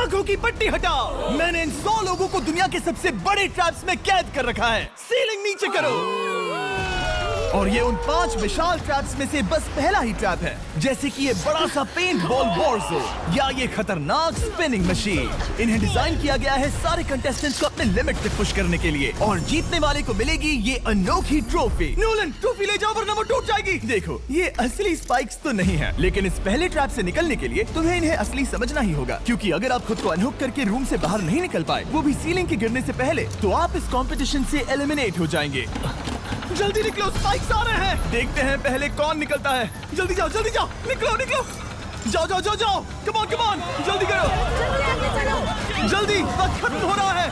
आंखों की पट्टी हटाओ। मैंने इन 100 लोगों को दुनिया के सबसे बड़े ट्रैप्स में कैद कर रखा है। सीलिंग नीचे करो। और ये उन 5 विशाल ट्रैप्स में से बस पहला ही ट्रैप है, जैसे कि ये बड़ा सा पेंट बॉल वॉरज़ोन या ये खतरनाक स्पिनिंग मशीन। इन्हें डिजाइन किया गया है सारे कंटेस्टेंट्स को अपने लिमिट तक पुश करने के लिए, और जीतने वाले को मिलेगी ये अनोखी ट्रॉफी। नोलन, ट्रॉफी ले जाओ वरना वो टूट जाएगी। देखो, ये असली स्पाइक्स तो नहीं है, लेकिन इस पहले ट्रैप से निकलने के लिए तुम्हें इन्हें असली समझना ही होगा, क्योंकि अगर आप खुद को अनहुक करके रूम से बाहर नहीं निकल पाए, वो भी सीलिंग के गिरने से पहले, तो आप इस कंपटीशन से एलिमिनेट हो जाएंगे। जल्दी निकलो, स्पाइक्स आ रहे हैं। देखते हैं पहले कौन निकलता है। जल्दी जाओ, निकलो। जाओ। कम ऑन, जल्दी करो। जल्दी, वक्त खत्म हो रहा है।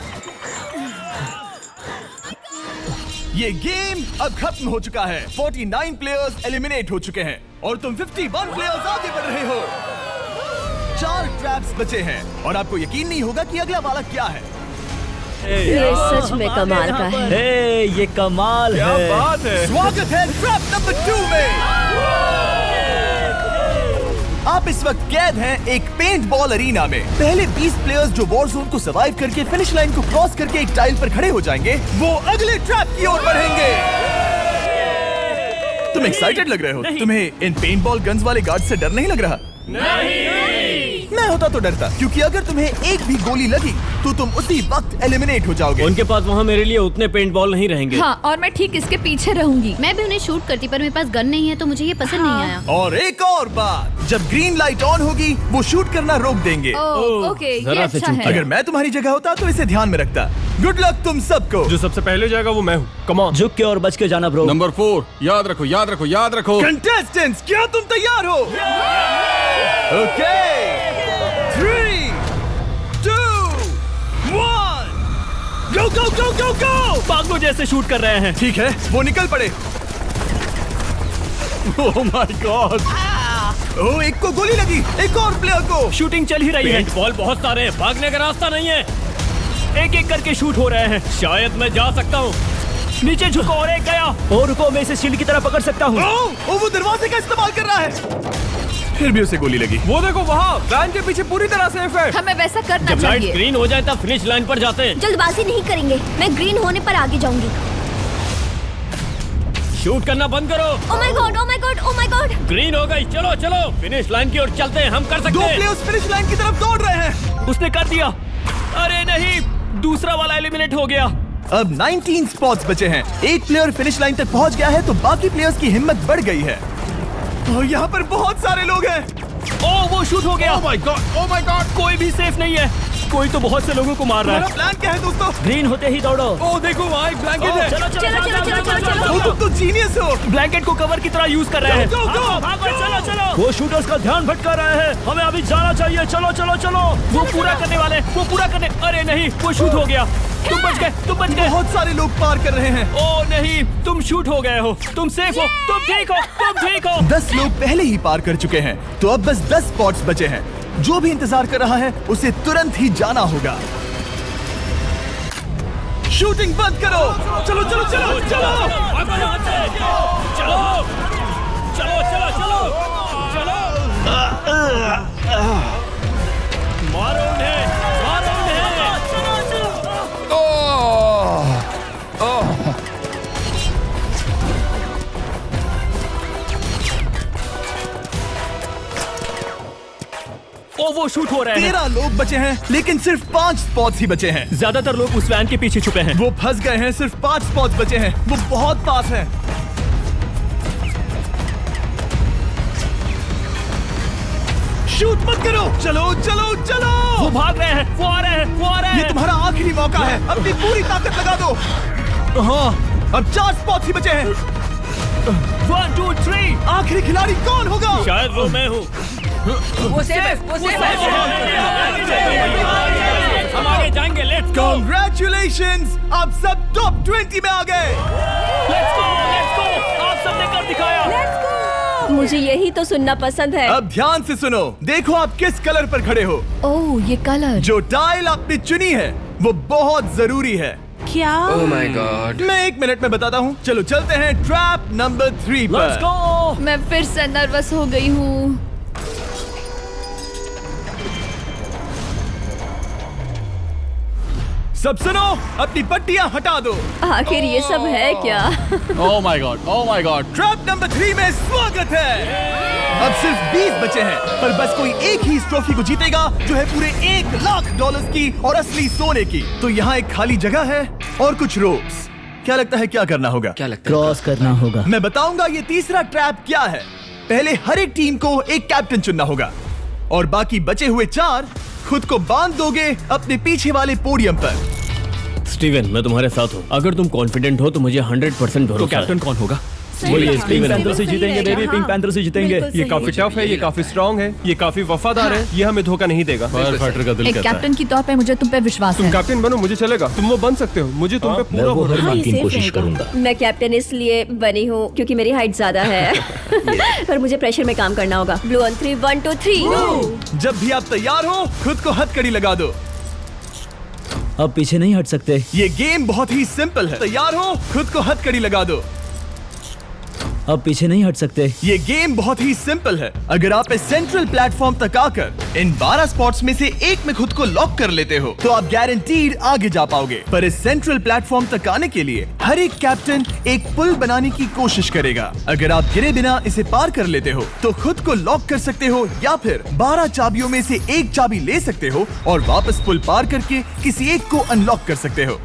ये गेम अब खत्म हो चुका है। 49 प्लेयर्स एलिमिनेट हो चुके हैं और तुम 51 प्लेयर्स आगे बढ़ रहे हो। 4 ट्रैप्स बचे हैं और आपको यकीन नहीं होगा कि अगला वाला क्या है। ये सच में कमाल का है। ये कमाल है। क्या बात है। स्वागत है ट्रैप नंबर 2 में। आप इस वक्त कैद हैं एक पेंट बॉल अरीना में। पहले 20 प्लेयर्स जो वॉर जोन को सर्वाइव करके फिनिश लाइन को क्रॉस करके एक टाइल पर खड़े हो जाएंगे, वो अगले ट्रैप की ओर बढ़ेंगे। तुम एक्साइटेड लग रहे हो। तुम्हें इन पेंट बॉल गन्स वाले गार्ड से डर नहीं लग रहा? मैं होता तो डरता, क्योंकि अगर तुम्हें एक भी गोली लगी तो तुम उसी वक्त एलिमिनेट हो जाओगे। उनके पास वहाँ मेरे लिए उतने पेंट बॉल नहीं रहेंगे। हाँ, और मैं ठीक इसके पीछे रहूंगी। मैं भी उन्हें शूट करती, पर मेरे पास गन नहीं है तो मुझे ये पसंद नहीं आया। और एक और बात, जब ग्रीन लाइट ऑन होगी वो शूट करना रोक देंगे। ओके, ये जरा से अच्छा है। अगर मैं तुम्हारी जगह होता तो इसे ध्यान में रखता। गुड लक तुम सबको। जो सबसे पहले जाएगा वो मैं हूँ। Come on. झुक के और बच के जाना ब्रो। नंबर 4, याद रखो। कंटेस्टेंट्स, क्या तुम तैयार हो? Okay, 3, 2, 1, go! पागलों जैसे शूट कर रहे हैं। ठीक है, वो निकल पड़े। ओह माय गॉड। ओह, एक को गोली लगी, एक और प्लेयर को। शूटिंग चल ही रही है। पेंट बॉल बहुत सारे हैं, भागने का रास्ता नहीं है। एक करके शूट हो रहे हैं। शायद मैं जा सकता हूँ। नीचे झुको और एक गया। और रुको, मैं इसे शील्ड की तरह पकड़ सकता हूँ। ओह, वो दरवाजे का इस्तेमाल कर रहा है। फिर भी उसे गोली लगी। वो देखो वहाँ, वैन के पीछे पूरी तरह सेफ है। हमें वैसा करना जब लाइट चाहिए। ग्रीन हो जाए तब फिनिश लाइन पर जाते हैं। जल्दबाजी नहीं करेंगे, मैं ग्रीन होने पर आगे जाऊंगी। शूट करना बंद करो। Oh my God. ग्रीन हो गई। चलो फिनिश लाइन की ओर चलते हैं। हम कर सकते 2 हैं। प्लेयर्स फिनिश लाइन की तरफ दौड़ रहे हैं। उसने कर दिया। अरे नहीं, दूसरा वाला एलिमिनेट हो गया। अब 19 स्पॉट्स बचे हैं। एक प्लेयर फिनिश लाइन तक पहुंच गया है तो बाकी प्लेयर्स की हिम्मत बढ़ गई है। और यहाँ पर बहुत सारे लोग हैं। ओह, वो शूट हो गया। ओह माय गॉड। कोई भी सेफ नहीं है। कोई तो बहुत से लोगों को मार रहा हमारा है। प्लान क्या है दोस्तों? ग्रीन होते ही दौड़ो। ओह देखो वहाँ एक ब्लैंकेट है। ओ, तुम तो जीनियस हो। ब्लैंकेट को कवर की तरह यूज कर रहे हैं। Go, go, go, भागो, चलो। वो शूटर्स का ध्यान भटका रहे हैं। हमें अभी जाना चाहिए। चलो। वो पूरा करने। अरे नहीं, वो शूट हो गया। तुम बच गए। बहुत सारे लोग पार कर रहे हैं। ओह नहीं, तुम शूट हो गए हो। तुम सेफ हो। तुम ठीक हो। 10 लोग पहले ही पार कर चुके हैं, तो अब बस 10 स्पॉट्स बचे हैं। जो भी इंतजार कर रहा है उसे तुरंत ही जाना होगा। शूटिंग बंद करो। चलो। मारो उन्हें। ओ, वो शूट हो रहे हैं। 13 लोग बचे हैं, लेकिन सिर्फ 5 स्पॉट्स ही बचे हैं। ज्यादातर लोग उस वैन के पीछे छुपे हैं। वो फंस गए हैं। सिर्फ 5 स्पॉट्स बचे हैं। वो बहुत पास है। शूट मत करो। चलो। वो भाग रहे हैं। वो आ रहे हैं। ये तुम्हारा आखिरी मौका है। अपनी पूरी ताकत लगा दो। हाँ, अब 4 स्पॉट्स ही बचे हैं। 1, 2, 3। आखिरी खिलाड़ी कौन होगा? शायद वो मैं हूँ। वो सेफ है। हम आगे जाएंगे। Let's go. Congratulations! आप सब टॉप 20 में आ गए। Let's go. आप सबने कर दिखाया। मुझे यही तो सुनना पसंद है। अब ध्यान से सुनो। देखो आप किस कलर पर खड़े हो। ओह, ये कलर। जो टाइल आपने चुनी है वो बहुत जरूरी है। क्या? ओह माय गॉड। मैं 1 मिनट में बताता हूँ। चलो चलते हैं ट्रैप नंबर 3 लेट्स पर। गो। मैं फिर से नर्वस हो गई हूँ। सब सुनो, अपनी पट्टियां हटा दो। आखिर ये सब है क्या? Oh my God. Oh my God. Trap number 3 में स्वागत है। अब सिर्फ 20 बचे हैं, पर बस कोई एक ही इस ट्रॉफी को जीतेगा जो है पूरे $1,00,000 की और असली सोने की। तो यहाँ एक खाली जगह है और कुछ रोप्स। क्या लगता है क्या करना होगा? क्या लगता है? क्रॉस करना होगा। मैं बताऊंगा ये तीसरा ट्रैप क्या है। पहले हर एक टीम को एक कैप्टन चुनना होगा और बाकी बचे हुए 4 खुद को बांध दोगे अपने पीछे वाले पोडियम पर। स्टीवन, मैं तुम्हारे साथ हूँ। अगर तुम कॉन्फिडेंट हो तो मुझे 100% भरोसा तो कैप्टन कौन होगा? बोलिए, स्टीवन पैंथर से जीतेंगे बेबी, पिंक पैंथर से जीतेंगे। ये काफी टफ है, ये काफी स्ट्रांग है, ये काफी वफादार है, ये हमें धोखा नहीं देगा। फायर फाइटर का दिल एक कहता है। कैप्टन की तौर पे मुझे तुम पे विश्वास तुम है। कैप्टन बनो, मुझे चलेगा। तुम वो बन सकते हो, मुझे तुम पे पूरा भरोसा है। हाँ, ये कोशिश करूंगा। मैं कैप्टन इसलिए बनी हूँ क्योंकि मेरी हाइट ज्यादा है। पर मुझे प्रेशर में काम करना होगा। Blue on 3, 1 2 3। जब भी आप तैयार हो खुद को हथकड़ी लगा दो। अब पीछे नहीं हट सकते। ये गेम बहुत ही सिंपल है। तैयार हो खुद को हथकड़ी लगा दो। अब पीछे नहीं हट सकते। ये गेम बहुत ही सिंपल है। अगर आप इस सेंट्रल प्लेटफॉर्म तक आकर इन 12 स्पॉट्स में से एक में खुद को लॉक कर लेते हो तो आप गारंटीड आगे जा पाओगे। पर इस सेंट्रल प्लेटफॉर्म तक आने के लिए हर एक कैप्टन एक पुल बनाने की कोशिश करेगा। अगर आप गिरे बिना इसे पार कर लेते हो तो खुद को लॉक कर सकते हो या फिर 12 चाबियों में से एक चाबी ले सकते हो और वापस पुल पार करके किसी एक को अनलॉक कर सकते हो।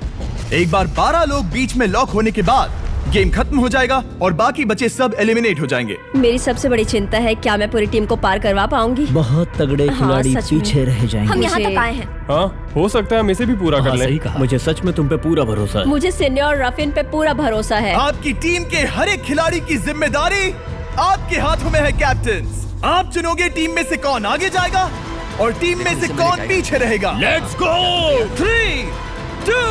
एक बार 12 लोग बीच में लॉक होने के बाद गेम खत्म हो जाएगा और बाकी बचे सब एलिमिनेट हो जाएंगे। मेरी सबसे बड़ी चिंता है क्या मैं पूरी टीम को पार करवा पाऊंगी। बहुत तगड़े खिलाड़ी सच में। पीछे रह जाएंगे। हम यहाँ तक आए हैं। हाँ, हो सकता है हम इसे भी पूरा कर लें। सही कहा। मुझे सच में तुम पे पूरा भरोसा है। मुझे सिन्ने और रफिन पे पूरा भरोसा है। आपकी टीम के हर एक खिलाड़ी की जिम्मेदारी आपके हाथों में है कैप्टन्स। आप चुनोगे टीम में से कौन आगे जाएगा और टीम में से कौन पीछे रहेगा। Let's go. 3 2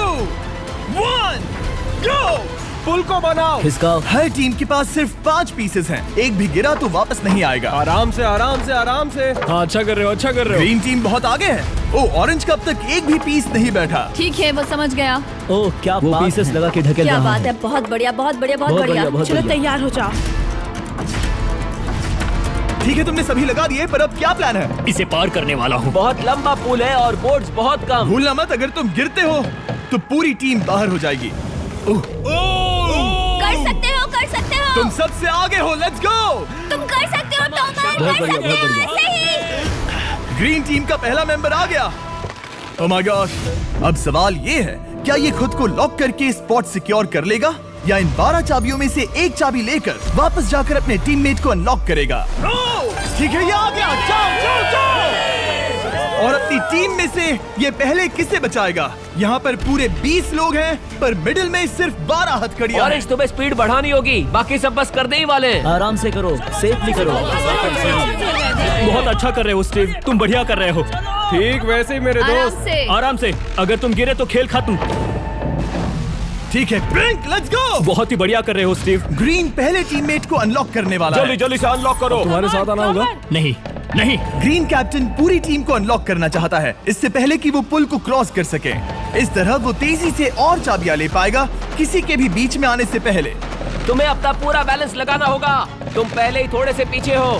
1 गो। पुल को बनाओ। खिसकाओ। हर टीम के पास सिर्फ 5 पीसेस हैं। एक भी गिरा तो वापस नहीं आएगा। आराम से, आराम से, आराम से। हाँ, अच्छा कर रहे हो, अच्छा कर रहे हो। ग्रीन टीम बहुत आगे है। ओ, ऑरेंज का अब तक एक भी पीस नहीं बैठा। ठीक है, वो समझ गया। ओह, क्या वो पीसेस लगा के ढकेल क्या रहा बात है। बहुत बढ़िया, बहुत बढ़िया, बहुत बहुत बढ़िया। बढ़िया, बहुत चलो बढ़िया। तैयार हो जाओ। ठीक है, तुमने सभी लगा दिए, पर अब क्या प्लान है? इसे पार करने वाला हूँ। बहुत लंबा पुल है और बोर्ड्स बहुत कम। भूलना मत, अगर तुम गिरते हो तो पूरी टीम बाहर हो जाएगी। कर सकते हो, कर सकते हो। तुम सबसे आगे हो। Let's go. तुम कर सकते हो टॉमर, बहुत कर बढ़िया, सकते बहुत हो। बढ़िया। ऐसे ही। ग्रीन टीम का पहला मेंबर आ गया। ओह माय गॉड। अब सवाल ये है, क्या ये खुद को लॉक करके स्पॉट सिक्योर कर लेगा या इन 12 चाबियों में से एक चाबी लेकर वापस जाकर अपने टीममेट को अनलॉक करेगा? ठीक है, ये आ गया। जाओ जाओ जाओ। और अपनी टीम में से ये पहले किसे बचाएगा? यहाँ पर पूरे 20 लोग हैं, पर मिडिल में सिर्फ 12 हथकड़ियां हैं। तुम्हें स्पीड बढ़ानी होगी, बाकी सब बस करने ही वाले। आराम से करो, सेफली करो। बहुत अच्छा कर रहे हो स्टीव, तुम बढ़िया कर रहे हो। ठीक वैसे ही मेरे आराम दोस्त। से। आराम से, अगर तुम गिरे तो खेल खत्म। ठीक है, ब्रिंक, लेट्स गो। बहुत ही बढ़िया कर रहे हो स्टीव। ग्रीन पहले टीममेट को अनलॉक करने वाला है। जल्दी से अनलॉक करो। तुम्हारे साथ आना होगा। नहीं नहीं, ग्रीन कैप्टन पूरी टीम को अनलॉक करना चाहता है इससे पहले कि वो पुल को क्रॉस कर सके। इस तरह वो तेजी से और चाबियां ले पाएगा किसी के भी बीच में आने से पहले। तुम्हें अपना पूरा बैलेंस लगाना होगा। तुम पहले ही थोड़े से पीछे हो।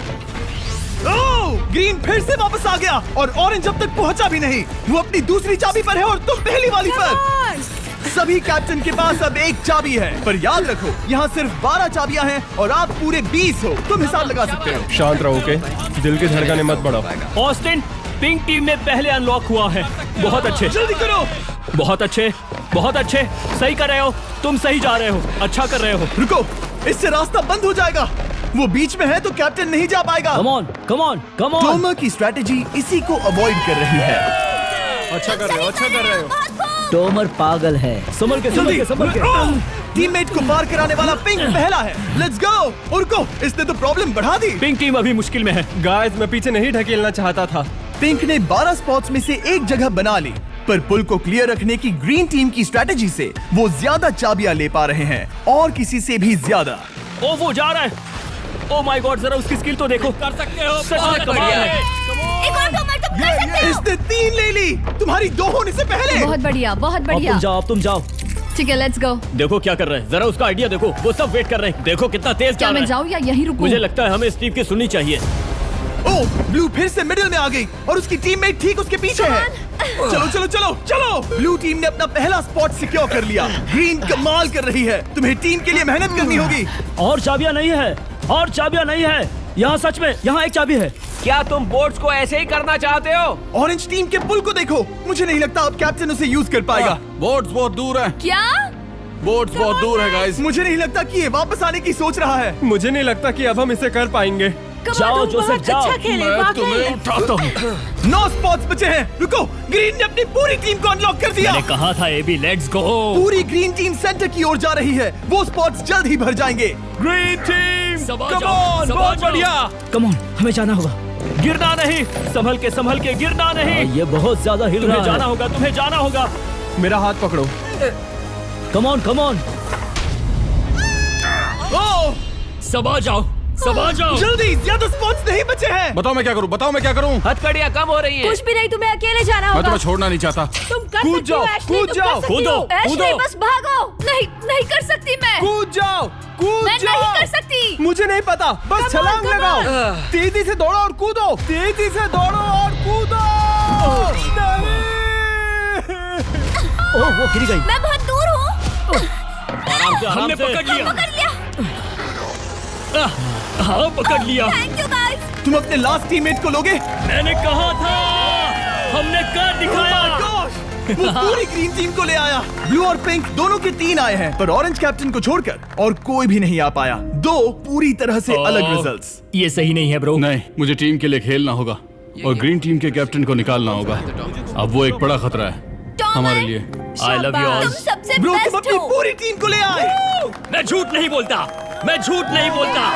ओह, ग्रीन फिर से वापस आ गया और ऑरेंज अब तक पहुंचा भी नहीं। वो अपनी दूसरी चाबी पर है और तुम पहली वाली पर। सभी कैप्टन के पास अब एक चाबी है, पर याद रखो यहाँ सिर्फ 12 चाबियां हैं और आप पूरे 20 हो। तुम हिसाब लगा सकते हो। शांत रहो, ओके? दिल की धड़कनें मत बढ़ाओ। ऑस्टिन, पिंक टीम में पहले अनलॉक हुआ है। बहुत अच्छे, जल्दी करो। बहुत अच्छे, बहुत अच्छे। सही कर रहे हो, तुम सही जा रहे हो, अच्छा कर रहे हो। रुको, इससे रास्ता बंद हो जाएगा। वो बीच में है तो कैप्टन नहीं जा पाएगा। Come on, come on, come on. Tomer की स्ट्रेटेजी इसी को अवॉइड कर रही है। अच्छा कर रहे हो, अच्छा कर रहे हो। टोमर पागल है। संभल के, संभल के, संभल के। टीममेट को पार कराने वाला पिंक पहला है। Let's go. रुको, इसने तो प्रॉब्लम बढ़ा दी। पिंक टीम अभी मुश्किल में है। गाइस, मैं पीछे नहीं ढकेलना चाहता था। पिंक ने 12 स्पॉट्स में से एक जगह बना ली, पर पुल को क्लियर रखने की ग्रीन टीम की स्ट्रेटेजी से वो ज्यादा चाबियां ले पा रहे हैं और किसी से भी ज्यादा। ओ, वो जा रहा है। ओ माय गॉड, जरा उसकी स्किल तो देखो। कर सकते हो, सच में कमाल है। एक और टॉमर, तुम कर सकते हो। इसने 3 ले ली, तुम्हारी 2 होने से पहले। बहुत बढ़िया, बहुत अब बढ़िया। तुम जाओ, अब तुम जाओ। ठीक है, लेट्स गो। देखो क्या कर रहे हैं, जरा उसका आइडिया देखो। वो सब वेट कर रहे हैं। देखो कितना तेज क्या चल मैं रहा है। जाऊँ या यहीं रुकूं? मुझे लगता है हमें स्टीव की सुननी चाहिए। ओह, ब्लू फिर से मिडिल में आ गई और उसकी टीममेट ठीक उसके पीछे है। चलो चलो चलो चलो। ब्लू टीम ने अपना पहला स्पॉट सिक्योर कर लिया। ग्रीन कमाल कर रही है। तुम्हें टीम के लिए मेहनत करनी होगी। और चाबियां नहीं है, और चाबियां नहीं है। यहाँ सच में, यहाँ एक चाबी है। क्या तुम बोट्स को ऐसे ही करना चाहते हो? ऑरेंज टीम के पुल को देखो। मुझे नहीं लगता अब कैप्टन उसे यूज कर पाएगा। बोट्स बहुत दूर है, क्या? बोट्स बहुत दूर है गाइस। मुझे नहीं लगता कि ये वापस आने की सोच रहा है। मुझे नहीं लगता कि अब हम इसे कर पाएंगे। जाओ जोसेफ जाओ। मैं तुम्हें उठाता हूँ। 9 स्पॉट्स बचे हैं। रुको, ग्रीन ने अपनी पूरी टीम को अनलॉक कर दिया। मैंने कहा था एबी, लेट्स गो। पूरी ग्रीन टीम सेंटर की ओर जा रही है। वो स्पॉट्स जल्द ही भर जाएंगे। ग्रीन टीम, सबा कम जाओ, ऑन, सबा बहुत जाओ। बढ़िया। कम ऑन, हमें जाना होगा। गिरना नहीं, संभल के गिरना नहीं। ये बहुत ज्यादा हिल रहा है। जाना होगा, तुम्हें जाना होगा। मेरा हाथ पकड़ो। कम ऑन कम ऑन। ओह, सबा जाओ, सबा जाओ। जल्दी, ज्यादा स्पॉट्स नहीं बचे हैं। बताओ मैं क्या करूँ, बताओ मैं क्या करूँ। हथकड़ियाँ कम हो रही हैं। कुछ भी नहीं, तुम्हें अकेले जाना मैं होगा। तुम्हें छोड़ना नहीं चाहता। तुम कर कूद सकती हो, जाओ, एशली, कूद तुम जाओ, कर सकती कूदो, हो। एशली, कूदो। बस भागो। नहीं, नहीं कर सकती मैं। कूद जाओ, कूद मैं जाओ। नहीं कर सकती। मुझे नहीं पता, बस Come on, छलांग come लगाओ। on। तेजी से दौड़ो और कूदो, तेजी से दौड़ो और कूदो। ओह, वो गिर गई। मैं बहुत दूर हूँ। आराम से, हमने पकड़ लिया। पकड़ लिया। हाँ, पकड़ लिया। Thank you guys. तुम अपने लास्ट टीममेट को लोगे? मैंने कहा था, हमने कर दिखाया। Oh my gosh! वो पूरी ग्रीन टीम को ले आया। ब्लू और पिंक दोनों के 3 आए हैं, पर ऑरेंज कैप्टन को छोड़कर और कोई भी नहीं आ पाया। 2 पूरी तरह से अलग रिजल्ट्स। ये सही नहीं है ब्रो। नहीं, मुझे टीम के लिए खेलना होगा और ग्रीन टीम के कैप्टन को निकालना होगा। अब वो एक बड़ा खतरा है हमारे लिए। I love you all. तुम सबसे ब्रो, तुम बेस्ट अपनी हो। पूरी टीम को ले आए। मैं झूठ नहीं बोलता, मैं झूठ नहीं बोलता।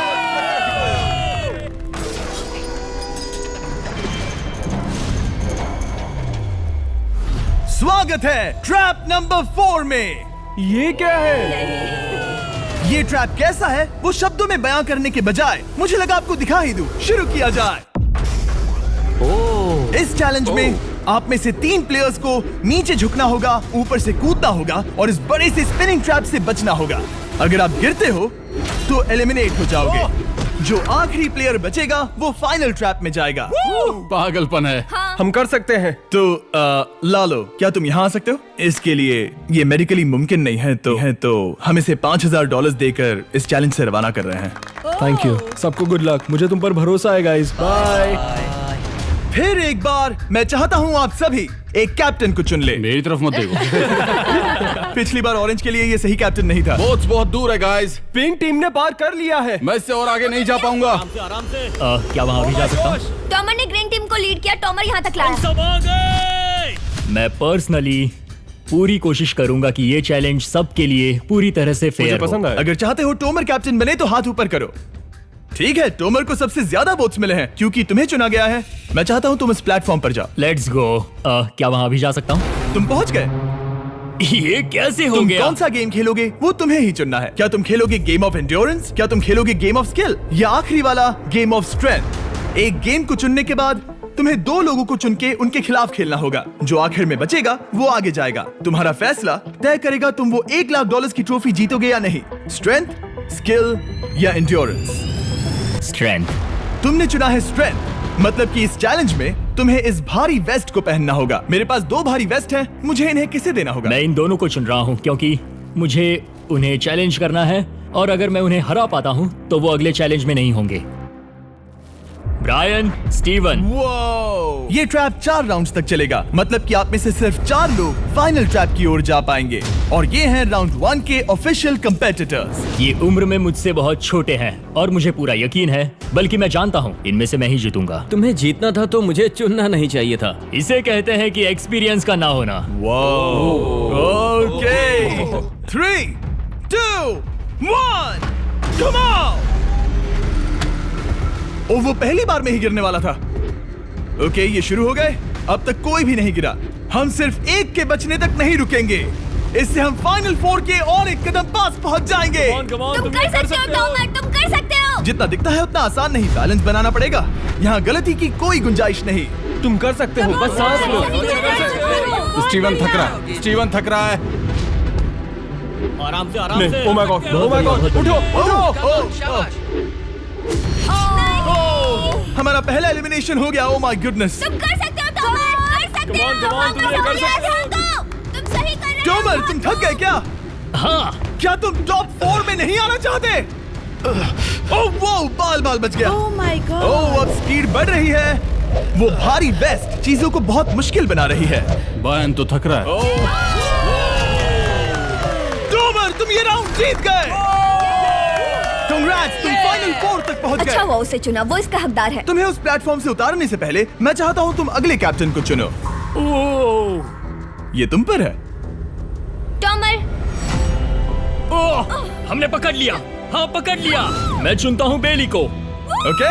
स्वागत है ट्रैप नंबर 4 में। ये क्या है? ये ट्रैप कैसा है वो शब्दों में बयां करने के बजाय मुझे लगा आपको दिखा ही दूं। शुरू किया जाए। इस चैलेंज में आप में से 3 प्लेयर्स को नीचे झुकना होगा, ऊपर से कूदना होगा और इस बड़े से स्पिनिंग ट्रैप से बचना होगा। अगर आप गिरते हो तो एलिमिनेट हो जाओगे। जो आखिरी प्लेयर बचेगा वो फाइनल ट्रैप में जाएगा। पागलपन है। हम कर सकते हैं। तो लालो, क्या तुम यहाँ आ सकते हो? इसके लिए ये मेडिकली मुमकिन नहीं है, तो हम इसे $5000 देकर इस चैलेंज से रवाना कर रहे हैं। Thank you. सबको गुड लक। मुझे तुम पर भरोसा है गाइस। बाय। फिर एक बार मैं चाहता हूँ आप सभी एक कैप्टन को चुन ले। मेरी तरफ मत देखो। पिछली बार ऑरेंज के लिए ये सही कैप्टन नहीं था। बोट्स बहुत दूर है गाइस। पिंक टीम ने पार कर लिया है। मैं इससे और आगे नहीं जा पाऊंगा। आराम से। क्या वहाँ भी जा सकता हूँ? टॉमर ने ग्रीन टीम को लीड किया। टॉमर यहाँ तक लाया। सब आ गए। मैं पर्सनली पूरी कोशिश करूंगा कि ये चैलेंज सबके लिए पूरी तरह से मुझे फेयर पसंद हो। आया। अगर चाहते हो टोमर कैप्टन बने तो हाथ ऊपर करो। ठीक है, टोमर को सबसे ज्यादा वोट्स मिले हैं क्योंकि तुम्हें चुना गया है। मैं चाहता हूँ तुम इस प्लेटफॉर्म पर जाओ। Let's go. क्या वहाँ भी जा सकता हूँ? तुम पहुँच गए। ये कैसे हो तुम गया? कौन सा गेम खेलोगे वो तुम्हें ही चुनना है। क्या तुम खेलोगे गेम ऑफ एंड्योरेंस, क्या तुम खेलोगे गेम ऑफ स्किल, या आखिरी वाला गेम ऑफ स्ट्रेंथ? एक गेम को चुनने के बाद तुम्हें 2 लोगों को चुन के उनके खिलाफ खेलना होगा। जो आखिर में बचेगा वो आगे जाएगा। तुम्हारा फैसला तय करेगा तुम वो $1,00,000 की ट्रॉफी जीतोगे या नहीं। स्ट्रेंथ, स्किल या एंड्योरेंस। स्ट्रेंथ। तुमने चुना है स्ट्रेंथ, मतलब कि इस चैलेंज में तुम्हें इस भारी वेस्ट को पहनना होगा। मेरे पास 2 भारी वेस्ट हैं, मुझे इन्हें किसे देना होगा? मैं इन दोनों को चुन रहा हूँ क्योंकि मुझे उन्हें चैलेंज करना है और अगर मैं उन्हें हरा पाता हूँ तो वो अगले चैलेंज में नहीं होंगे। Brian, Steven. वो ये ट्रैप 4 राउंड्स तक चलेगा, मतलब कि आप में से सिर्फ 4 लोग फाइनल ट्रैप की ओर जा पाएंगे और ये हैं राउंड 1 के ऑफिशियल कंपेटिटर्स। ये उम्र में मुझसे बहुत छोटे हैं और मुझे पूरा यकीन है, बल्कि मैं जानता हूँ इनमें से मैं ही जीतूंगा। तुम्हें जीतना था तो मुझे चुनना नहीं चाहिए था। इसे कहते हैं कि एक्सपीरियंस का ना होना। Okay, 3, 2, 1, come on. ओ, वो पहली बार में ही गिरने वाला था। ओके, ये शुरू हो गए। अब तक कोई भी नहीं गिरा। हम सिर्फ एक के बचने तक नहीं रुकेंगे। इससे हम फाइनल 4 के और एक कदम पास पहुंच जाएंगे। तुम कर सकते हो टॉमर, तुम कर सकते हो। जितना दिखता है उतना आसान नहीं, बैलेंस बनाना पड़ेगा। यहाँ गलती की कोई गुंजाइश नहीं। तुम कर सकते हो, बस सांस लो। स्टीवन थक रहा है। स्टीवन थक रहा है। आराम से, आराम से। ओह my God, oh my God, उठो, उठो। हमारा पहला एलिमिनेशन हो गया। Oh my goodness. तुम कर सकते हो टॉमर, कर सकते Come on, come on, तुम ये कर सकते हो। तुम सही कर रहे हो। टॉमर, तुम थक गए क्या? हाँ, क्या तुम टॉप 4 में नहीं आना चाहते? ओह वो बाल बच गया। ओह माय गॉड। ओह अब स्पीड बढ़ रही है। वो भारी वेस्ट चीजों को बहुत मुश्किल बना रही है। बायन तो थक रहा है। टॉमर, तुम ये राउंड जीत गए। कांग्रेट्स, तुम फाइनल 4 तक पहुंच अच्छा गए। हुआ उसे चुना, वो इसका हकदार है। तुम्हें उस प्लेटफॉर्म से उतारने से पहले मैं चाहता हूं तुम अगले कैप्टन को चुनो। ये तुम पर है। टॉमर, ओह, हमने पकड़ लिया। हाँ, पकड़ लिया। मैं चुनता हूँ बेली को। ओके,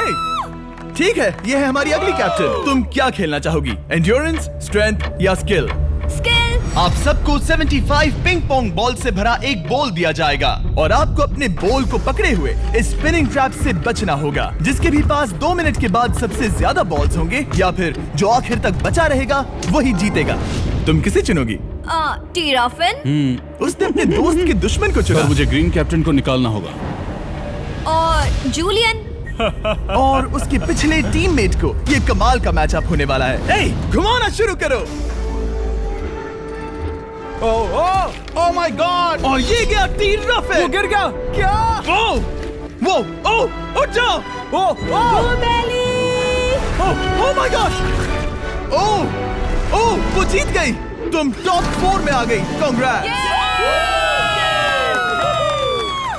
ठीक है, ये है हमारी अगली कैप्टन। तुम क्या खेलना चाहोगी? एंड्योरेंस, स्ट्रेंथ या स्किल? स्किल। आप सबको 75 पिंग पोंग बॉल से भरा एक बॉल दिया जाएगा और आपको अपने बॉल को पकड़े हुए इस स्पिनिंग ट्रैप से बचना होगा। जिसके भी पास 2 मिनट के बाद सबसे ज्यादा बॉल्स होंगे या फिर जो आखिर तक बचा रहेगा वही जीतेगा। तुम किसे चुनोगी? टीराफिन उसने अपने दोस्त के दुश्मन को पर चुना मुझे ग्रीन कैप्टन को निकालना होगा। और जूलियन। और उसके पिछले टीममेट को। ये कमाल का मैचअप होने वाला है। ए, घुमाना शुरू करो। ओह माय गॉड! और ये गया टीराफिन। वो गिर गया। क्या? वो उठ जाओ। ओह माय गॉड! ओह वो जीत गई। तुम टॉप 4 में आ गई। कांग्रेट्स।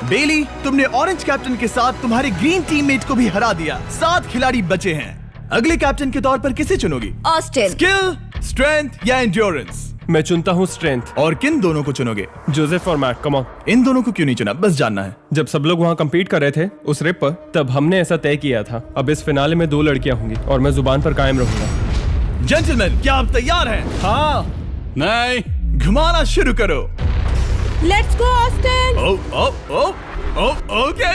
बेली, तुमने ऑरेंज कैप्टन के साथ तुम्हारे ग्रीन टीममेट को भी हरा दिया। 7 खिलाड़ी बचे हैं। अगले कैप्टन के तौर पर किसे चुनोगी? ऑस्टिन। स्किल, स्ट्रेंथ या एंड्योरेंस? मैं चुनता हूँ स्ट्रेंथ। और किन दोनों को चुनोगे? जोसेफ और मैट, कम ऑन। इन दोनों को क्यों नहीं चुना? बस जानना है। जब सब लोग वहाँ कम्पीट कर रहे थे उस रिप पर, तब हमने ऐसा तय किया था। अब इस फिनाले में 2 लड़कियां होंगी और मैं जुबान पर कायम रहूंगा। जेंटलमैन, क्या आप तैयार हैं? हाँ। नहीं, घुमाना शुरू करो। Let's go Austin. ओके।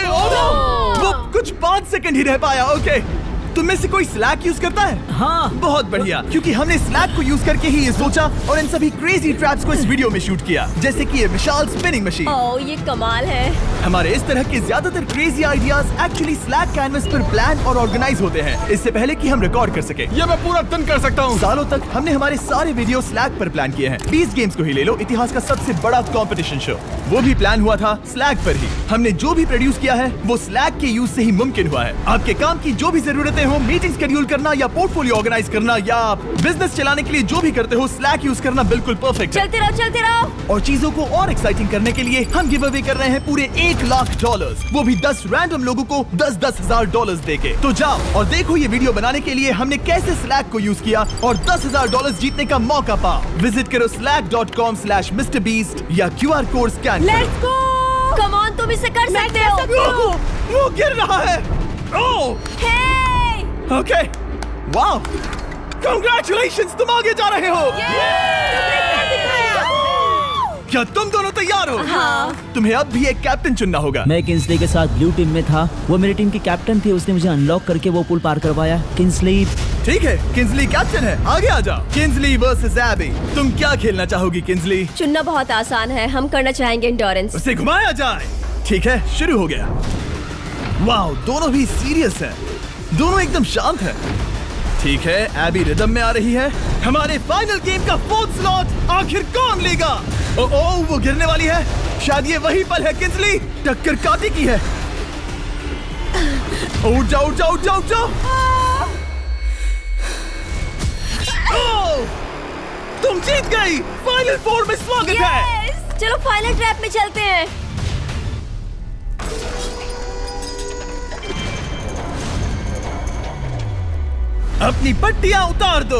वो कुछ 5 सेकंड ही रह पाया। ओके, तुम में से कोई स्लैक यूज करता है? हाँ। बहुत बढ़िया, क्योंकि हमने स्लैक को यूज करके ही ये सोचा और इन सभी क्रेजी ट्रैप्स को इस वीडियो में शूट किया, जैसे कि ये विशाल स्पिनिंग मशीन। ओह ये कमाल है। हमारे इस तरह के ज्यादातर crazy ideas actually slack canvas पर प्लान और ऑर्गेनाइज होते हैं इससे पहले कि हम रिकॉर्ड कर सके। ये मैं पूरा दिन कर सकता हूँ। सालों तक हमने हमारे सारे वीडियो स्लैक पर प्लान किए हैं। 20 गेम्स को ही ले लो, इतिहास का सबसे बड़ा कंपटीशन शो, वो भी प्लान हुआ था स्लैक पर ही। हमने जो भी प्रोड्यूस किया है वो स्लैक के यूज से ही मुमकिन हुआ है। आपके काम की जो भी जरूरतें हो, मीटिंग शेड्यूल करना या पोर्टफोलियो ऑर्गेनाइज करना या आप बिजनेस चलाने के लिए जो भी करते हो, स्लैक यूज करना बिल्कुल परफेक्ट है। चलते रहो। और चीजों को और एक्साइटिंग करने के लिए हम गिव अवे कर रहे हैं पूरे $1,00,000, वो भी 10 रैंडम लोगों को $10,000 देके। तो जाओ और देखो ये वीडियो बनाने के लिए हमने कैसे स्लैक को यूज किया और $10,000 जीतने का मौका पाओ। विजिट करो slack.com/MrBeast या QR कोड स्कैन करो। Let's go. कम ऑन, तुम इसे कर सकते हो। वो गिर रहा है। ओह ओके, वाओ, कांग्रेचुलेशंस, तुम आगे जा रहे हो। क्या तुम दोनों तैयार हो? हाँ। तुम्हें अब भी एक कैप्टन चुनना होगा। मैं किंग्सली के साथ ब्लू टीम में था। वो मेरी टीम की कैप्टन थी, उसने मुझे अनलॉक करके वो पुल पार करवाया। किंग्सली। ठीक है, किंग्सली कैप्टन है, आगे आ जाओ। किंग्सली वर्सेस एबी, तुम क्या खेलना चाहोगी किंग्सली? चुनना बहुत आसान है, हम करना चाहेंगे एंड्योरेंस। उसे घुमाया जाए। ठीक है, शुरू हो गया। वाओ, दोनों भी सीरियस है, दोनों एकदम शांत है। ठीक है, एबी रिदम में आ रही है। हमारे फाइनल गेम का 4th स्लॉट आखिर कौन लेगा? ओह वो गिरने वाली है। शायद ये वही पल है किंग्सली, टक्कर काटी की है। उठ जाओ। तुम जीत गई। फाइनल 4 में स्वागत है। चलो फाइनल ट्रैप में चलते हैं। अपनी पट्टियां उतार दो।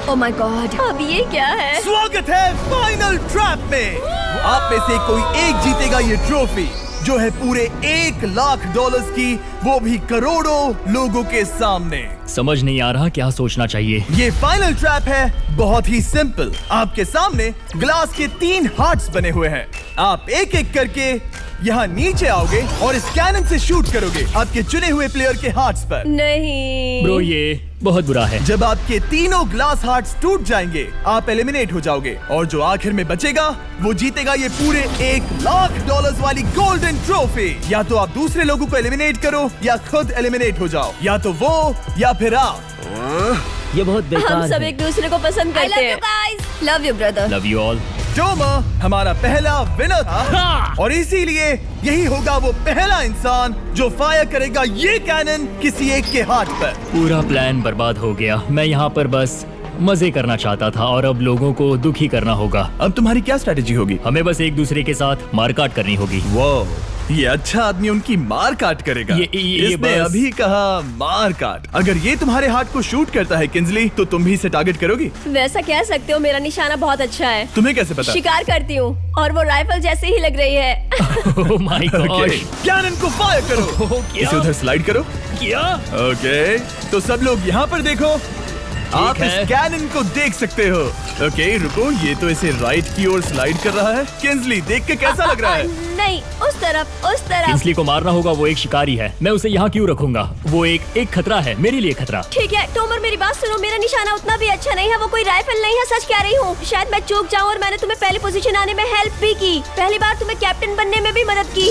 ओह माय गॉड, अब ये क्या है? स्वागत है फाइनल ट्रैप में। आप में से कोई एक जीतेगा ये ट्रॉफी, जो है पूरे $1,00,000 की, वो भी करोड़ों लोगों के सामने। समझ नहीं आ रहा क्या सोचना चाहिए। ये फाइनल ट्रैप है, बहुत ही सिंपल। आपके सामने ग्लास के 3 हार्ट्स बने हुए हैं। आप एक एक करके यहाँ नीचे आओगे और इस कैनन से शूट करोगे आपके चुने हुए प्लेयर के हार्ट्स पर। नहीं ब्रो, ये बहुत बुरा है। जब आपके तीनों ग्लास हार्ट्स टूट जाएंगे, आप एलिमिनेट हो जाओगे और जो आखिर में बचेगा वो जीतेगा ये पूरे $1,00,000 वाली गोल्डन ट्रॉफी। या तो आप दूसरे लोगों को एलिमिनेट करो या खुद एलिमिनेट हो जाओ, या तो वो या फिर आप। ये बहुत हम बेकार सब है। एक दूसरे को पसंद I करते love you हैं। guys. Love you brother. Love you all. Tomer हमारा पहला विनर था और इसीलिए यही होगा वो पहला इंसान जो फायर करेगा ये कैनन किसी एक के हाथ पर। पूरा प्लान बर्बाद हो गया। मैं यहाँ पर बस मजे करना चाहता था और अब लोगों को दुखी करना होगा। अब तुम्हारी क्या स्ट्रेटेजी होगी? हमें बस एक दूसरे के साथ मारकाट करनी होगी। वो ये अच्छा आदमी उनकी मार काट करेगा। ये इसने बस- अभी कहा मार काट। अगर ये तुम्हारे हार्ट को शूट करता है किंजली, तो तुम भी इसे टारगेट करोगी? वैसा कह सकते हो, मेरा निशाना बहुत अच्छा है। तुम्हें कैसे पता? शिकार करती हूँ और वो राइफल जैसे ही लग रही है। ओह माय गॉड। कैनन को फायर करो। क्या? इसे उधर स्लाइड करो। क्या? ओके, तो सब लोग यहाँ पर देखो। आप है। इस कैनन को देख सकते हो। ओके, रुको, ये तो इसे राइट की ओर स्लाइड कर रहा है। किंजली, देख के कैसा लग रहा है? नहीं, उस तरफ, उस तरफ। किंसली को मारना होगा, वो एक शिकारी है। मैं उसे यहाँ क्यों रखूंगा? वो एक खतरा है, मेरे लिए खतरा। ठीक है टोमर, मेरी बात सुनो। मेरा निशाना उतना भी अच्छा नहीं है, वो कोई राइफल नहीं है, सच कह रही हूँ। शायद मैं चूक जाऊँ और मैंने तुम्हें पहली पोजीशन आने में हेल्प भी की। पहली बार तुम्हें कैप्टन बनने में भी मदद की।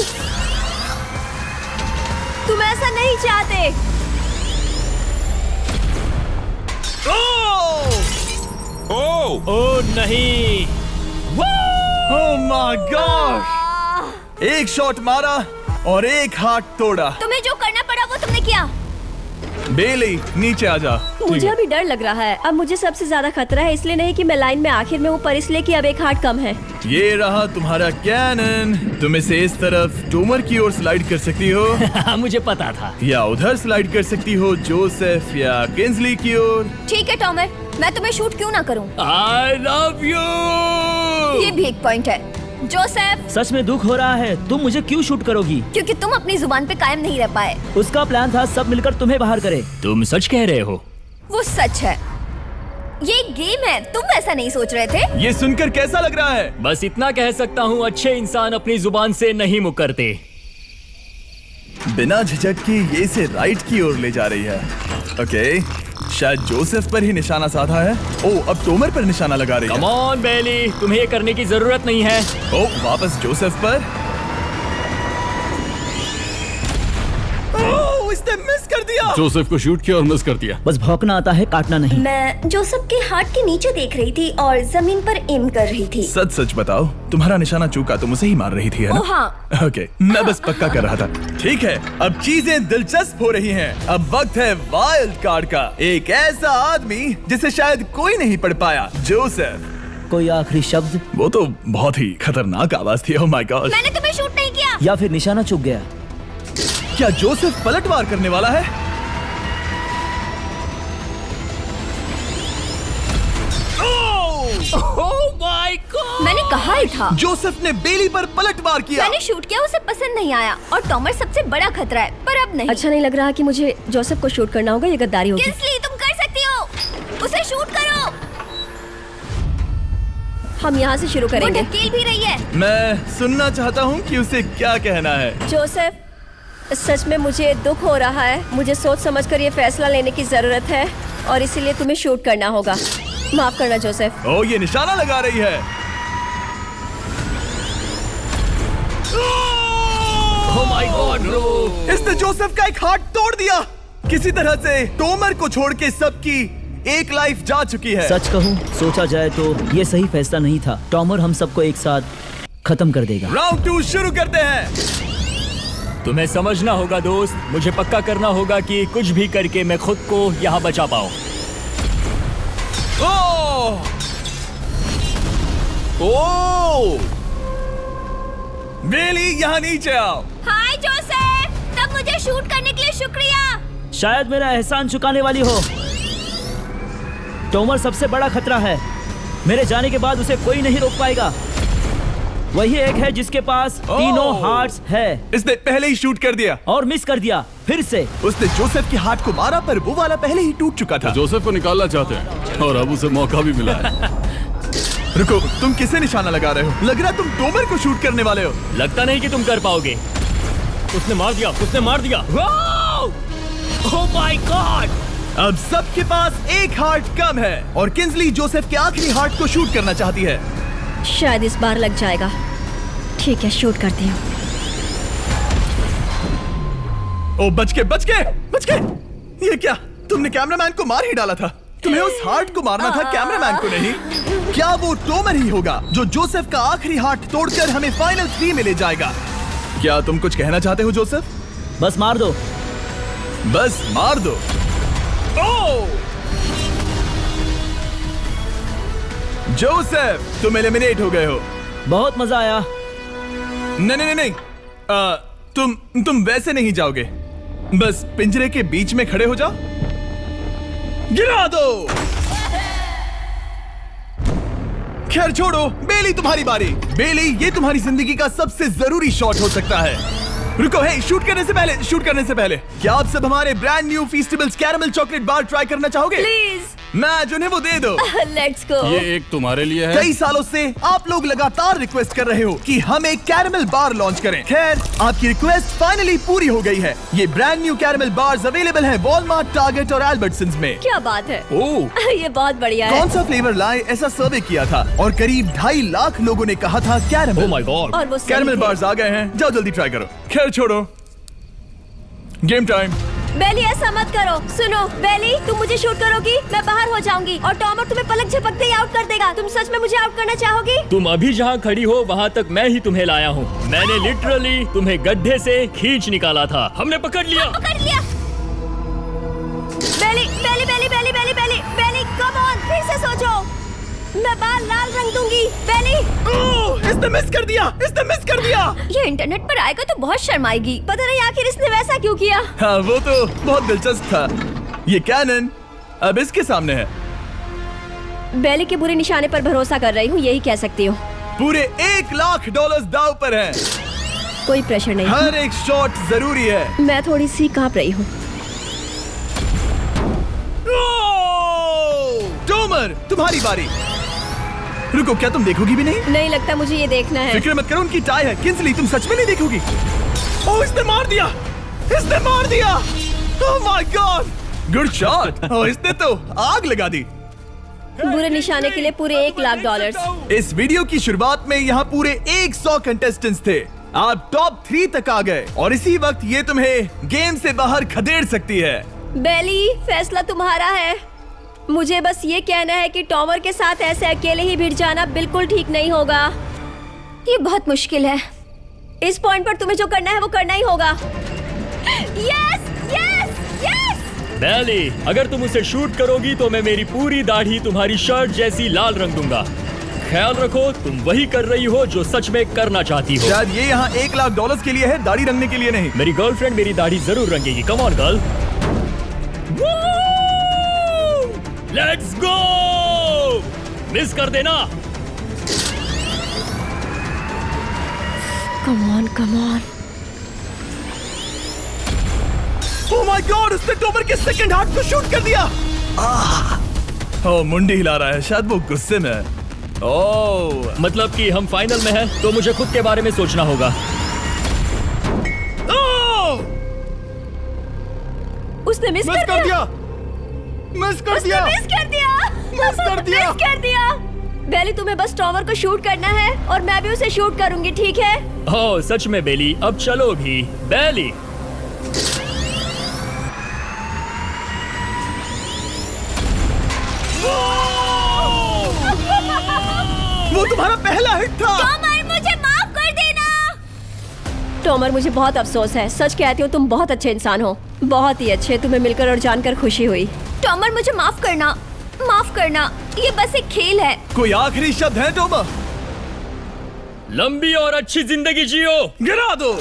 तुम ऐसा नहीं चाहते। ओह नहीं। ओह माय गॉड! एक शॉट मारा और एक हाथ तोड़ा। तुम्हें जो करना पड़ा वो तुमने किया। बेली, नीचे आ जा। मुझे अभी डर लग रहा है। अब मुझे सबसे ज्यादा खतरा है, इसलिए नहीं कि मैं लाइन में आखिर में हूँ, पर इसलिए कि अब एक हार्ट कम है। ये रहा तुम्हारा कैनन। तुम इसे इस तरफ टोमर की ओर स्लाइड कर सकती हो मुझे पता था। या उधर स्लाइड कर सकती हो जोसेफ या किंजली की ओर। ठीक है टॉमर, मैं तुम्हें शूट क्यों ना करूं? I love you. ये भी एक पॉइंट है। जोसेफ, सच में दुख हो रहा है। तुम मुझे क्यों शूट करोगी? क्योंकि तुम अपनी जुबान पे कायम नहीं रह पाए। उसका प्लान था सब मिलकर तुम्हें बाहर करे। तुम सच कह रहे हो? वो सच है। ये एक गेम है, तुम ऐसा नहीं सोच रहे थे। ये सुनकर कैसा लग रहा है? बस इतना कह सकता हूँ, अच्छे इंसान अपनी जुबान से नहीं मुकरते। बिना झिझक की ये इसे राइट की ओर ले जा रही है। ओके, शायद जोसेफ पर ही निशाना साधा है। ओह, अब टोमर पर निशाना लगा रही है। कम ऑन बेली, तुम्हें ये करने की जरूरत नहीं है। ओह, वापस जोसेफ पर। ओह, इसने मिस कर दिया। जोसेफ को शूट किया और मिस कर दिया। बस भौंकना आता है, काटना नहीं। मैं जोसेफ के हार्ट के नीचे देख रही थी और जमीन पर एम कर रही थी। सच सच बताओ, तुम्हारा निशाना चूका, तुम उसे ही मार रही थी, है ना? ओ हाँ। ओके, मैं बस पक्का कर रहा था। ठीक है, अब चीजें दिलचस्प हो रही हैं। अब वक्त है वाइल्ड कार्ड का। एक ऐसा आदमी जिसे शायद कोई नहीं पढ़ पाया, जोसेफ। कोई आखिरी शब्द? वो तो बहुत ही खतरनाक आवाज थी। ओह माय गॉड! मैंने तुम्हें शूट नहीं किया। या फिर निशाना चूक गया? क्या जोसेफ पलटवार करने वाला है? ओह माय गॉड! मैंने कहा ही था। जोसेफ ने बेली पर पलटवार किया। मैंने शूट किया, उसे पसंद नहीं आया और टॉमर सबसे बड़ा खतरा है, पर अब नहीं। अच्छा नहीं लग रहा कि मुझे जोसेफ को शूट करना होगा, ये गद्दारी होगी। किंसली, तुम कर सकती हो। उसे शूट करो। हम यहाँ से शुरू वो करेंगे। ढकेल भी रही है। मैं सुनना चाहता हूँ कि उसे क्या कहना है। जोसेफ, सच में मुझे दुख हो रहा है। मुझे सोच समझकर ये फैसला लेने की जरूरत है और इसीलिए तुम्हें शूट करना होगा। माफ करना जोसेफ। ओह, ये निशाना लगा रही है। ओह माय गॉड ब्रो! इसने जोसेफ का एक हाथ तोड़ दिया। किसी तरह से टोमर को छोड़ के सबकी एक लाइफ जा चुकी है। सच कहूँ, सोचा जाए तो ये सही फैसला नहीं था। टॉमर हम सबको एक साथ खत्म कर देगा। राउंड 2 शुरू करते हैं। तुम्हें समझना होगा दोस्त, मुझे पक्का करना होगा कि कुछ भी करके मैं खुद को यहाँ बचा पाऊँ। ओह! ओह! बेली, यहाँ नीचे आओ। हाय जोसेफ, तब मुझे शूट करने के लिए शुक्रिया। शायद मेरा एहसान चुकाने वाली हो। टोमर सबसे बड़ा खतरा है। मेरे जाने के बाद उसे कोई नहीं रोक पाएगा। वही एक है जिसके पास तीनों हार्ट्स है। इसने पहले ही शूट कर दिया और मिस कर दिया फिर से। उसने जोसेफ के हाथ को मारा, पर वो वाला पहले ही टूट चुका था। जोसेफ को निकालना चाहते हैं और अब उसे मौका भी मिला है। रुको, तुम किसे निशाना लगा रहे हो? लग रहा तुम टोमर को शूट करने वाले हो। लगता नहीं कि तुम कर पाओगे। उसने मार दिया, उसने मार दिया। Oh my God! अब सबके पास एक हार्ट कम है और किंजली जोसेफ के आखिरी हार्ट को शूट करना चाहती है। शायद इस बार लग जाएगा। ठीक है, शूट करती हूँ। ओ, बच के! ये क्या? तुमने कैमरामैन को मार ही डाला था। तुम्हें उस हार्ट को मारना था, कैमरामैन को नहीं। क्या वो टोमर ही होगा जो जोसेफ का आखिरी हार्ट तोड़कर हमें फाइनल 3 में ले जाएगा? क्या तुम कुछ कहना चाहते हो जोसेफ? बस मार दो। बस मार दो। ओह! जोसेफ, तुम एलिमिनेट हो गए हो। बहुत मजा आया। नहीं नहीं नहीं, तुम वैसे नहीं जाओगे। बस पिंजरे के बीच में खड़े हो जाओ। गिरा दो। खैर छोड़ो, बेली तुम्हारी बारी। बेली, ये तुम्हारी जिंदगी का सबसे जरूरी शॉट हो सकता है। रुको, हे, शूट करने से पहले क्या आप सब हमारे brand new Feastables caramel chocolate bar try करना चाहोगे? प्लीज। मैं उन्हें वो दे दो। Let's go. ये एक तुम्हारे लिए है। कई सालों से आप लोग लगातार रिक्वेस्ट कर रहे हो कि हम एक कैरमल बार लॉन्च करें। खैर, आपकी रिक्वेस्ट फाइनली पूरी हो गई है। ये brand new caramel bars available हैं वॉलमार्ट, टारगेट और अल्बर्टसन्स में। क्या बात है। ओह, ये बहुत बढ़िया है। कौन सा फ्लेवर लाए, ऐसा सर्वे किया था और करीब 2.5 लाख लोगों ने कहा था कैरमल। Oh my God. और वो सही कैरमल थे। बार्स आ गए हैं, जाओ जल्दी ट्राई करो। खैर छोड़ो, गेम टाइम। बेली, ऐसा मत करो। सुनो बेली, तुम मुझे शूट करोगी, मैं बाहर हो जाऊंगी और टॉमर तुम्हें पलक झपकते ही आउट कर देगा। तुम सच में मुझे आउट करना चाहोगी? तुम अभी जहाँ खड़ी हो वहाँ तक मैं ही तुम्हें लाया हूँ। मैंने लिटरली तुम्हें गड्ढे से खींच निकाला था। हमने पकड़ लिया। पकड़ लिया। बेली बेली बेली बेली बेली बेली बेली, कम ऑन, फिर से सोचो। मैं बाल लाल रंग दूंगी। बेली, इसने मिस कर दिया। ये इंटरनेट पर आएगा तो बहुत शर्माएगी। पता नहीं आखिर इसने वैसा क्यों किया। हाँ, वो तो बहुत दिलचस्प था। ये कैनन अब इसके सामने है। बेली के बुरे निशाने पर भरोसा कर रही हूँ, यही कह सकती हूँ। पूरे $1 लाख दाव पर है। कोई प्रेशर नहीं। हर एक शॉट जरूरी है। मैं थोड़ी सी कांप रही हूँ। टोमर, तुम्हारी बारी। रुको, क्या तुम देखोगी भी नहीं? नहीं लगता मुझे ये देखना है। फिक्र मत करो, उनकी टाई है। किंसली, तुम सच में नहीं देखोगी? ओह, इसने मार दिया। Oh my God, good shot. Oh, इसने तो आग लगा दी। बुरे निशाने के लिए पूरे $1 लाख। इस वीडियो की शुरुआत में यहाँ पूरे 100 कंटेस्टेंट्स थे। आप टॉप 3 तक आ गए और इसी वक्त ये तुम्हें गेम से बाहर खदेड़ सकती है। बेली, फैसला तुम्हारा है। मुझे बस ये कहना है कि टॉमर के साथ ऐसे अकेले ही भिड़ जाना बिल्कुल ठीक नहीं होगा। ये बहुत मुश्किल है। इस पॉइंट पर तुम्हें जो करना है वो करना ही होगा। Yes yes yes. बेली, अगर तुम उसे शूट करोगी तो मैं मेरी पूरी दाढ़ी तुम्हारी शर्ट जैसी लाल रंग दूंगा। ख्याल रखो, तुम वही कर रही हो जो सच में करना चाहती हो। शायद ये यहाँ $1 लाख के लिए है, दाढ़ी रंगने के लिए नहीं। मेरी गर्लफ्रेंड मेरी दाढ़ी जरूर रंगेगी। Come on girl, let's go. Miss कर देना। Come on come on. Oh my god, उसने टोमर के सेकंड हार्ट को शूट कर दिया। ओह, मुंडी हिला रहा है, शायद वो गुस्से में है। ओह, मतलब कि हम फाइनल में हैं, तो मुझे खुद के बारे में सोचना होगा। उसने मिस कर दिया। मिस कर दिया। बेली, तुम्हें बस टॉमर को शूट करना है और मैं भी उसे शूट करूंगी, ठीक है? ओह सच में बेली, अब चलो भी। बेली, वो तुम्हारा पहला हिट था। टॉमर, मुझे माफ कर देना। टॉमर, मुझे बहुत अफसोस है। सच कहती हूँ, तुम बहुत अच्छे इंसान हो, बहुत ही अच्छे। तुम्हें मिलकर और जानकर खुशी हुई। टॉमर, मुझे माफ करना, माफ करना। ये बस एक खेल है। कोई आखिरी शब्द है टोमर? लंबी और अच्छी जिंदगी जियो। गिरा दो।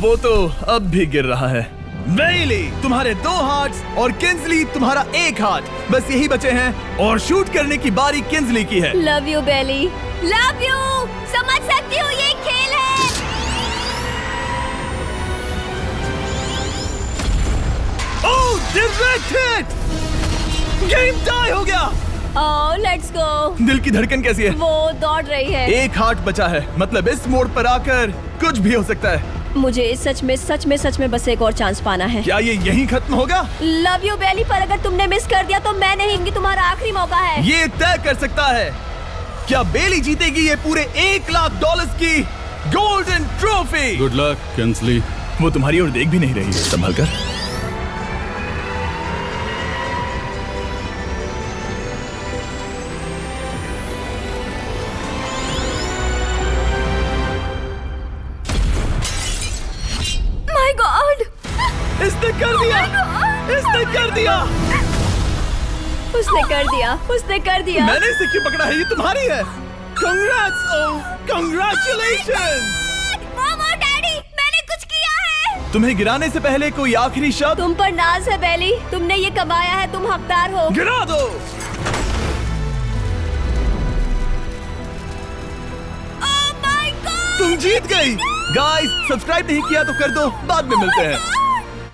वो तो अब भी गिर रहा है। बेली, तुम्हारे 2 हार्ट्स और किंसली तुम्हारा 1 हार्ट बस यही बचे हैं और शूट करने की बारी किंसली की है। Love you Bailey, love you. समझ सकती हूँ, ये खेल है। Oh, direct hit. Game tie हो गया। Oh, let's go. दिल की धड़कन कैसी है? वो दौड़ रही है। 1 हार्ट बचा है, मतलब इस मोड़ पर आकर कुछ भी हो सकता है। मुझे सच में बस एक और चांस पाना है। क्या ये यहीं खत्म होगा? लव यू बेली, पर अगर तुमने मिस कर दिया तो मैं नहीं, तुम्हारा आखिरी मौका है। ये तय कर सकता है क्या बेली जीतेगी ये पूरे $1 लाख की golden trophy. Good luck Kinsley. वो तुम्हारी ओर देख भी नहीं रही, संभल कर। इसने कर दिया, इसने कर दिया। उसने कर दिया, उसने कर दिया। मैंने इसे क्यों पकड़ा है? ये तुम्हारी है। Congrats, oh, congratulations! मॉम और डैडी, मैंने कुछ किया है। तुम्हें गिराने से पहले कोई आखिरी शब्द? तुम पर नाज है बेली, तुमने ये कमाया है, तुम हकदार हो। गिरा दो। Oh my God! तुम जीत गई। गाइस, सब्सक्राइब नहीं किया तो कर दो, बाद में मिलते हैं।